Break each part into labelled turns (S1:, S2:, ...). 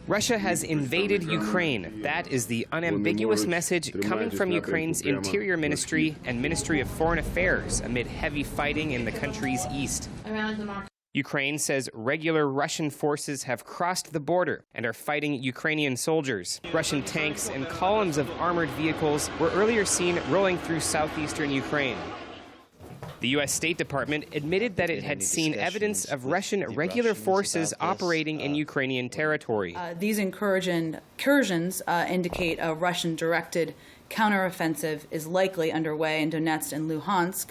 S1: Russia has invaded Ukraine. That is the unambiguous message coming from Ukraine's Interior Ministry and Ministry of Foreign Affairs amid heavy fighting in the country's east. Ukraine says regular Russian forces have crossed the border and are fighting Ukrainian soldiers. Russian tanks and columns of armored vehicles were earlier seen rolling through southeastern Ukraine. The U.S. State Department admitted that it had seen evidence of Russian regular forces operating in Ukrainian territory.
S2: These incursions indicate a Russian-directed counteroffensive is likely underway in Donetsk and Luhansk.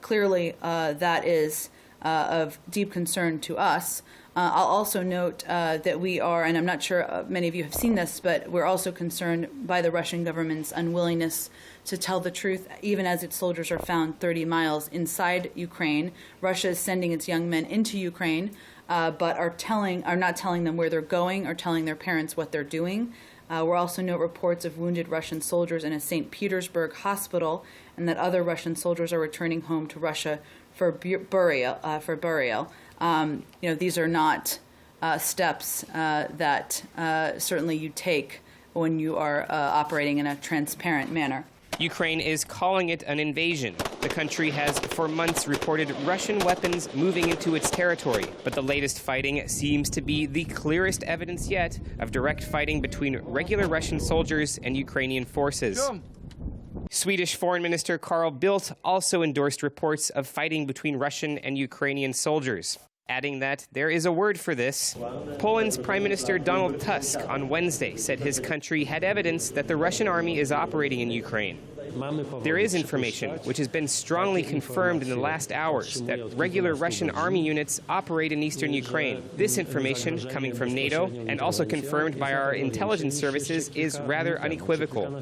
S2: Clearly, that is of deep concern to us. I'll also note that we are, and I'm not sure many of you have seen this, but we're also concerned by the Russian government's unwillingness to tell the truth, even as its soldiers are found 30 miles inside Ukraine. Russia is sending its young men into Ukraine, but are not telling them where they're going or telling their parents what they're doing. We're also note reports of wounded Russian soldiers in a St. Petersburg hospital, and that other Russian soldiers are returning home to Russia for burial. These are not steps that certainly you take when you are operating in a transparent manner.
S1: Ukraine is calling it an invasion. The country has for months reported Russian weapons moving into its territory, but the latest fighting seems to be the clearest evidence yet of direct fighting between regular Russian soldiers and Ukrainian forces. Swedish Foreign Minister Carl Bildt also endorsed reports of fighting between Russian and Ukrainian soldiers, adding that there is a word for this. Poland's Prime Minister Donald Tusk on Wednesday said his country had evidence that the Russian army is operating in Ukraine. There is information, which has been strongly confirmed in the last hours, that regular Russian army units operate in eastern Ukraine. This information, coming from NATO and also confirmed by our intelligence services, is rather unequivocal.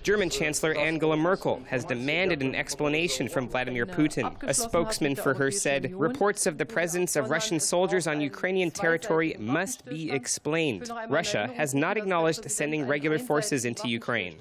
S1: German Chancellor Angela Merkel has demanded an explanation from Vladimir Putin. A spokesman for her said, reports of the presence of Russian soldiers on Ukrainian territory must be explained. Russia has not acknowledged sending regular forces into Ukraine.